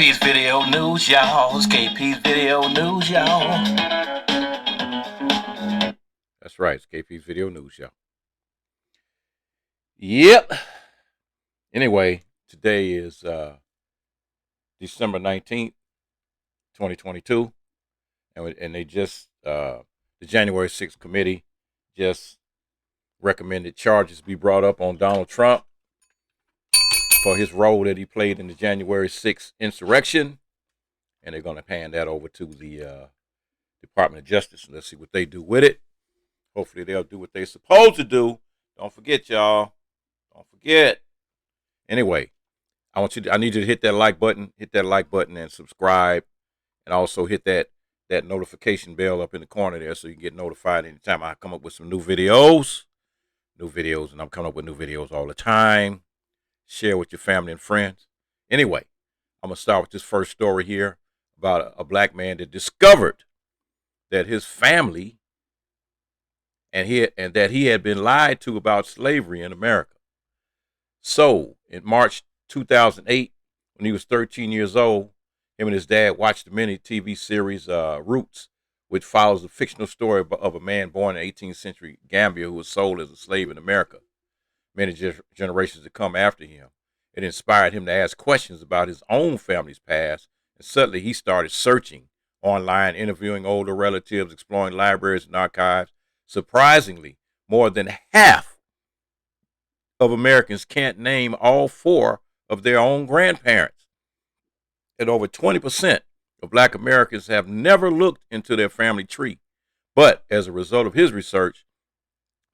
KP's Video News, y'all. It's KP's Video News, y'all. That's right. It's KP's Video News, y'all. Yep. Anyway, today is December 19th, 2022. And they just, the January 6th committee just recommended charges be brought up on Donald Trump for his role that he played in the January 6th insurrection. And they're going to hand that over to the Department of Justice, and let's see what they do with it. Hopefully they'll do what they're supposed to do. Don't forget, y'all. Don't forget. Anyway, I need you to hit that like button, and subscribe, and also hit that notification bell up in the corner there so you can get notified anytime I come up with some new videos, and I'm coming up with new videos all the time. Share with your family and friends. Anyway, I'm going to start with this first story here about a black man that discovered that his family and that he had been lied to about slavery in America. So, in March 2008, when he was 13 years old, him and his dad watched the mini TV series Roots, which follows the fictional story of a man born in 18th century Gambia who was sold as a slave in America. Many generations to come after him. It inspired him to ask questions about his own family's past, and suddenly he started searching online, interviewing older relatives, exploring libraries and archives. Surprisingly, more than half of Americans can't name all four of their own grandparents. And over 20% of black Americans have never looked into their family tree. But as a result of his research,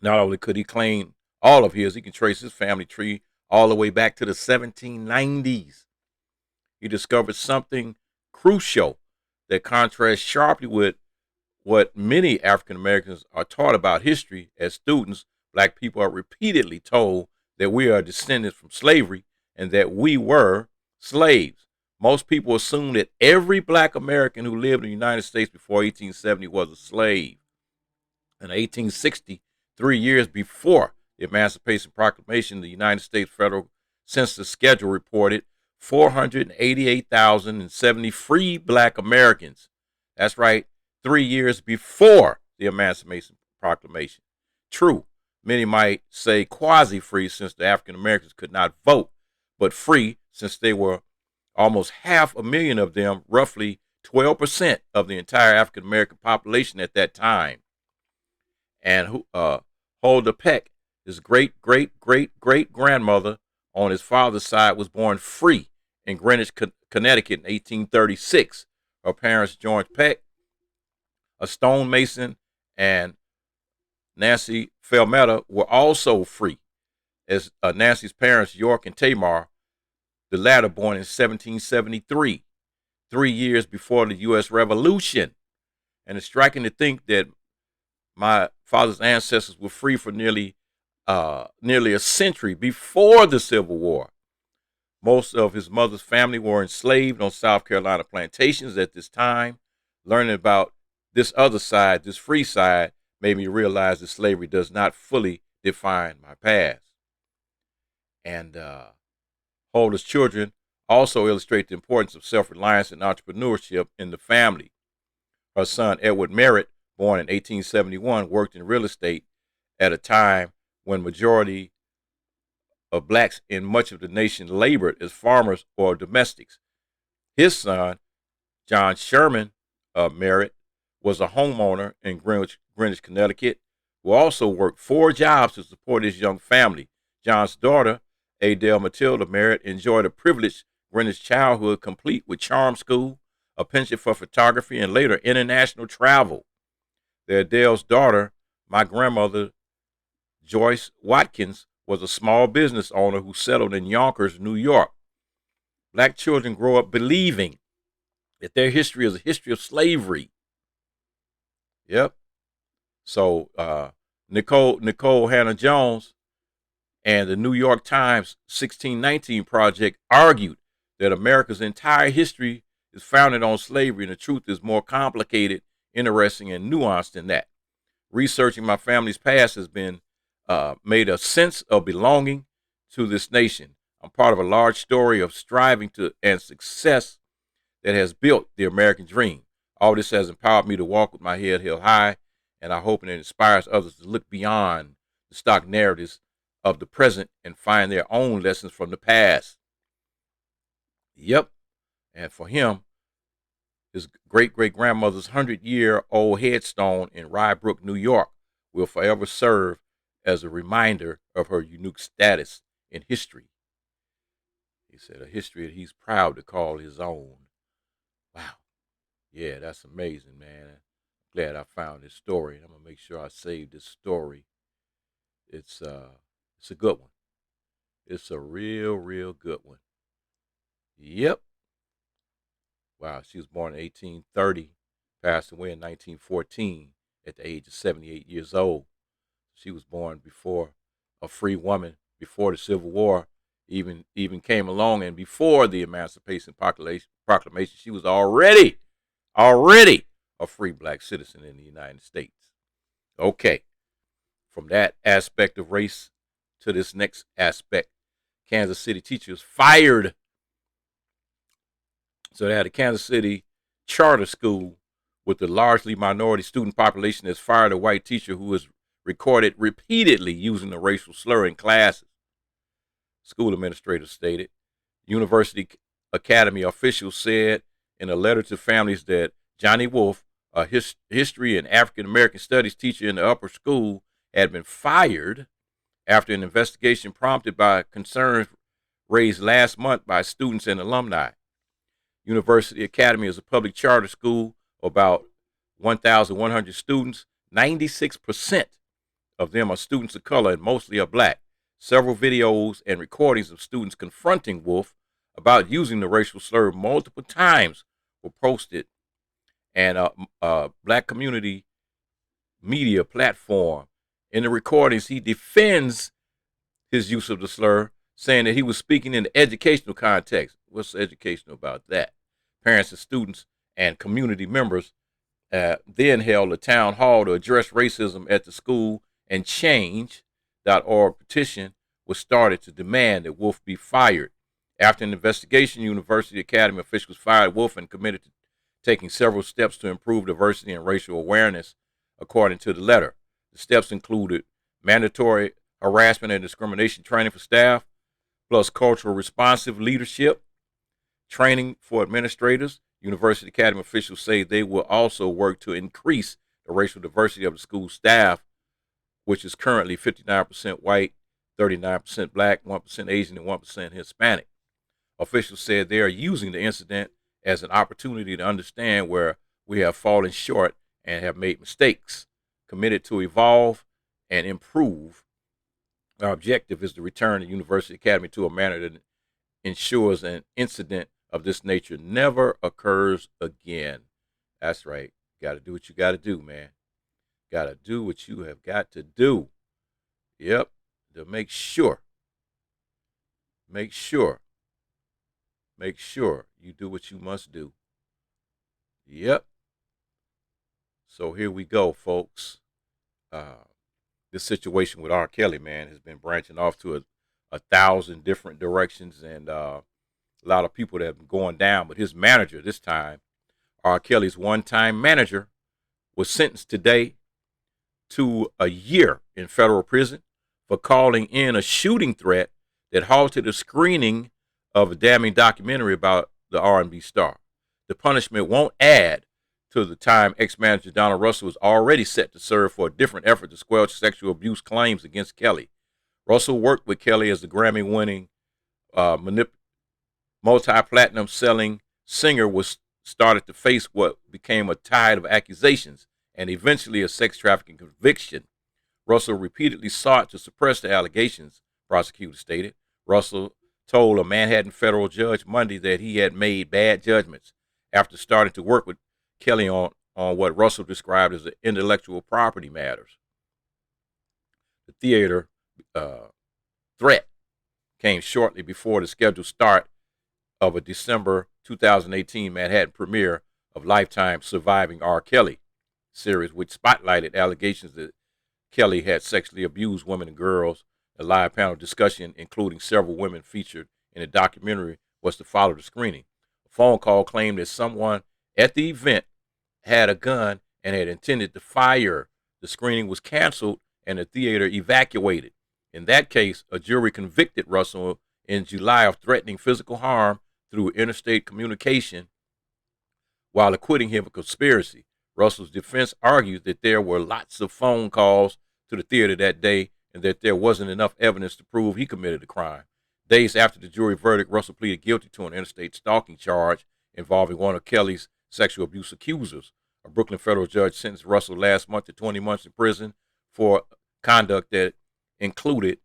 not only could he claim all of his, he can trace his family tree all the way back to the 1790s. He discovered something crucial that contrasts sharply with what many African Americans are taught about history. As students, black people are repeatedly told that we are descendants from slavery and that we were slaves. Most people assume that every black American who lived in the United States before 1870 was a slave. In 1860, 3 years before the Emancipation Proclamation, the United States Federal Census Schedule reported 488,070 free black Americans. That's right, 3 years before the Emancipation Proclamation. True, many might say quasi-free since the African Americans could not vote, but free since they were almost 500,000 of them, roughly 12% of the entire African American population at that time. And Huldah Peck, his great-great-great-great-grandmother on his father's side, was born free in Greenwich, Connecticut in 1836. Her parents, George Peck, a stonemason, and Nancy Felmetta were also free, as Nancy's parents, York and Tamar, the latter born in 1773, 3 years before the U.S. Revolution. And it's striking to think that my father's ancestors were free for nearly a century before the Civil War. Most of his mother's family were enslaved on South Carolina plantations at this time. Learning about this other side, this free side, made me realize that slavery does not fully define my past. And Huldah's children also illustrate the importance of self-reliance and entrepreneurship in the family. Her son, Edward Merritt, born in 1871, worked in real estate at a time when majority of blacks in much of the nation labored as farmers or domestics. His son, John Sherman Merritt, was a homeowner in Greenwich, Connecticut, who also worked 4 jobs to support his young family. John's daughter, Adele Matilda Merritt, enjoyed a privileged Greenwich childhood, complete with charm school, a penchant for photography, and later international travel. Adele's daughter, my grandmother, Joyce Watkins, was a small business owner who settled in Yonkers, New York. Black children grow up believing that their history is a history of slavery. Yep. So Nicole Hannah Jones and the New York Times 1619 Project argued that America's entire history is founded on slavery, and the truth is more complicated, interesting, and nuanced than that. Researching my family's past has been made a sense of belonging to this nation. I'm part of a large story of striving to and success that has built the American dream. All this has empowered me to walk with my head held high, and I hope it inspires others to look beyond the stock narratives of the present and find their own lessons from the past. Yep. And for him, his great-great-grandmother's 100-year-old headstone in Rye Brook, New York, will forever serve as a reminder of her unique status in history. He said a history that he's proud to call his own. Wow. Yeah, that's amazing, man. Glad I found this story. I'm going to make sure I save this story. It's a good one. It's a real good one. Yep. Wow, she was born in 1830, passed away in 1914 at the age of 78 years old. She was born before a free woman, before the Civil War even came along, and before the Emancipation Proclamation. She was already a free black citizen in the United States. Okay, from that aspect of race to this next aspect, Kansas City teachers fired. So they had a Kansas City charter school with a largely minority student population that's fired a white teacher who was recorded repeatedly using the racial slur in classes. School administrators stated. University Academy officials said in a letter to families that Johnny Wolf, a history and African American studies teacher in the upper school, had been fired after an investigation prompted by concerns raised last month by students and alumni. University Academy is a public charter school of about 1,100 students. 96% of them are students of color and mostly are black. Several videos and recordings of students confronting Wolf about using the racial slur multiple times were posted, and a black community media platform. In the recordings, he defends his use of the slur, saying that he was speaking in the educational context. What's educational about that? Parents and students and community members then held a town hall to address racism at the school, and Change.org petition was started to demand that Wolf be fired. After an investigation, University Academy officials fired Wolf and committed to taking several steps to improve diversity and racial awareness, according to the letter. The steps included mandatory harassment and discrimination training for staff, plus cultural responsive leadership, training for administrators. University Academy officials say they will also work to increase the racial diversity of the school staff, which is currently 59% white, 39% black, 1% Asian, and 1% Hispanic. Officials said they are using the incident as an opportunity to understand where we have fallen short and have made mistakes, committed to evolve and improve. Our objective is to return the University Academy to a manner that ensures an incident of this nature never occurs again. That's right. Got to do what you got to do, man. Got to do what you have got to do. Yep. To make sure you do what you must do. Yep. So here we go, folks. This situation with R. Kelly, man, has been branching off to a 1,000 different directions, and a lot of people that have been going down. But his manager this time, R. Kelly's one-time manager, was sentenced today to a year in federal prison for calling in a shooting threat that halted a screening of a damning documentary about the R&B star. The punishment won't add to the time ex-manager Donald Russell was already set to serve for a different effort to squelch sexual abuse claims against Kelly. Russell worked with Kelly as the Grammy-winning multi-platinum selling singer was started to face what became a tide of accusations and eventually a sex trafficking conviction. Russell repeatedly sought to suppress the allegations, prosecutors stated. Russell told a Manhattan federal judge Monday that he had made bad judgments after starting to work with Kelly on what Russell described as intellectual property matters. The theater threat came shortly before the scheduled start of a December 2018 Manhattan premiere of Lifetime's Surviving R. Kelly series, which spotlighted allegations that Kelly had sexually abused women and girls. A live panel discussion, including several women featured in the documentary, was to follow the screening. phone call claimed that someone at the event had a gun and had intended to fire. The screening was canceled and the theater evacuated. In that case, a jury convicted Russell in July of threatening physical harm through interstate communication while acquitting him of conspiracy. Russell's defense argued that there were lots of phone calls to the theater that day and that there wasn't enough evidence to prove he committed the crime. Days after the jury verdict, Russell pleaded guilty to an interstate stalking charge involving one of Kelly's sexual abuse accusers. A Brooklyn federal judge sentenced Russell last month to 20 months in prison for conduct that included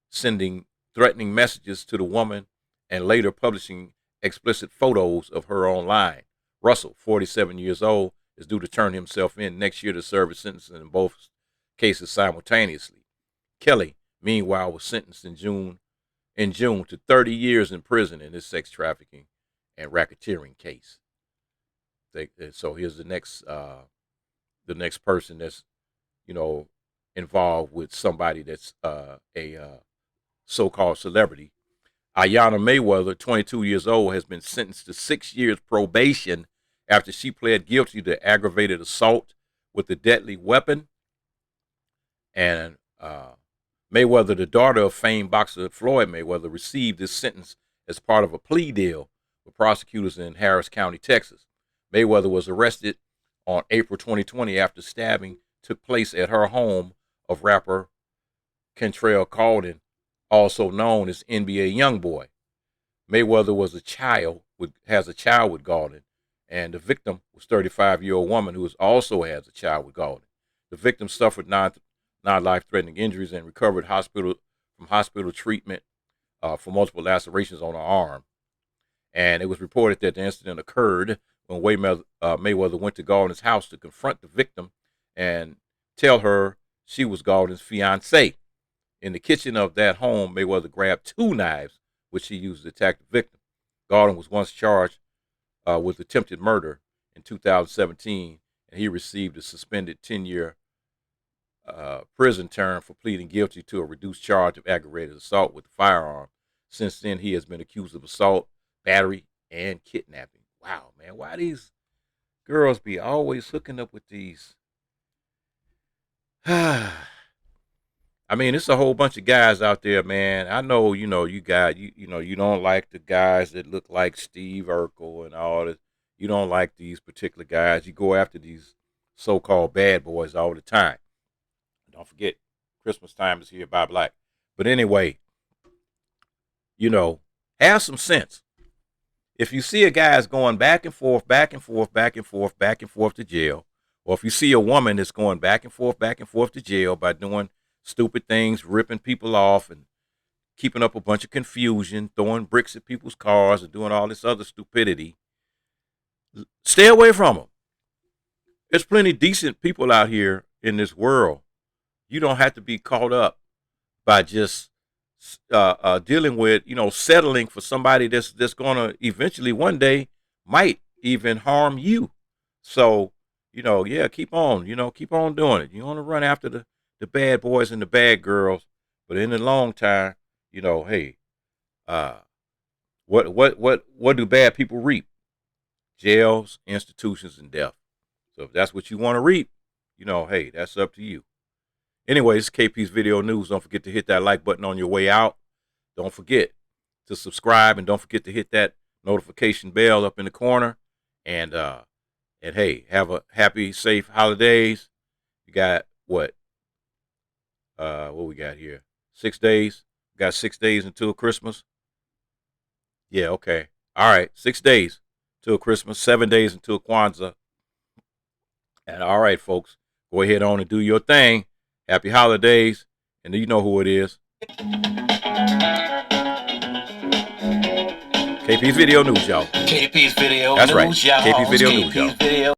sending threatening messages to the woman and later publishing explicit photos of her online. Russell, 47 years old, is due to turn himself in next year to serve his sentence in both cases simultaneously. Kelly, meanwhile, was sentenced in June to 30 years in prison in this sex trafficking and racketeering case. So here's the next person that's, involved with somebody that's a so-called celebrity. Ayanna Mayweather, 22 years old, has been sentenced to 6 years probation after she pled guilty to aggravated assault with a deadly weapon. And Mayweather, the daughter of famed boxer Floyd Mayweather, received this sentence as part of a plea deal with prosecutors in Harris County, Texas. Mayweather was arrested on April 2020 after stabbing took place at her home of rapper Kentrell Caldon, also known as NBA Youngboy. Mayweather has a child with Caldon, and the victim was 35-year-old woman who also has a child with Caldon. The victim suffered non-life-threatening injuries and recovered from hospital treatment for multiple lacerations on her arm. And it was reported that the incident occurred when Mayweather went to Caldon's house to confront the victim and tell her she was Caldon's fiancée. In the kitchen of that home, Mayweather grabbed 2 knives, which he used to attack the victim. Caldon was once charged with attempted murder in 2017, and he received a suspended 10-year prison term for pleading guilty to a reduced charge of aggravated assault with a firearm. Since then, he has been accused of assault, battery, and kidnapping. Wow, man, why these girls be always hooking up with these? I mean, it's a whole bunch of guys out there, man. I know, you don't like the guys that look like Steve Urkel and all this. You don't like these particular guys. You go after these so-called bad boys all the time. Don't forget, Christmas time is here by Black. But anyway, have some sense. If you see a guy's going back and forth, back and forth, back and forth, back and forth to jail, or if you see a woman that's going back and forth to jail by doing stupid things, ripping people off and keeping up a bunch of confusion, throwing bricks at people's cars and doing all this other stupidity, stay away from them. There's plenty decent people out here in this world. You don't have to be caught up by just dealing with, settling for somebody that's going to eventually one day might even harm you. So, keep on doing it. You want to run after the bad boys and the bad girls, but in the long time, hey, what do bad people reap? Jails, institutions, and death. So if that's what you want to reap, hey, that's up to you. Anyways, KP's Video News. Don't forget to hit that like button on your way out. Don't forget to subscribe, and don't forget to hit that notification bell up in the corner. And hey, have a happy, safe holidays. You got what we got here? 6 days. We got 6 days until Christmas. Yeah, okay. All right, 6 days till Christmas, 7 days until Kwanzaa. And all right, folks, go ahead on and do your thing. Happy holidays, and you know who it is. KP's Video News, y'all. KP's Video That's News, right. y'all. KP's Video News, y'all.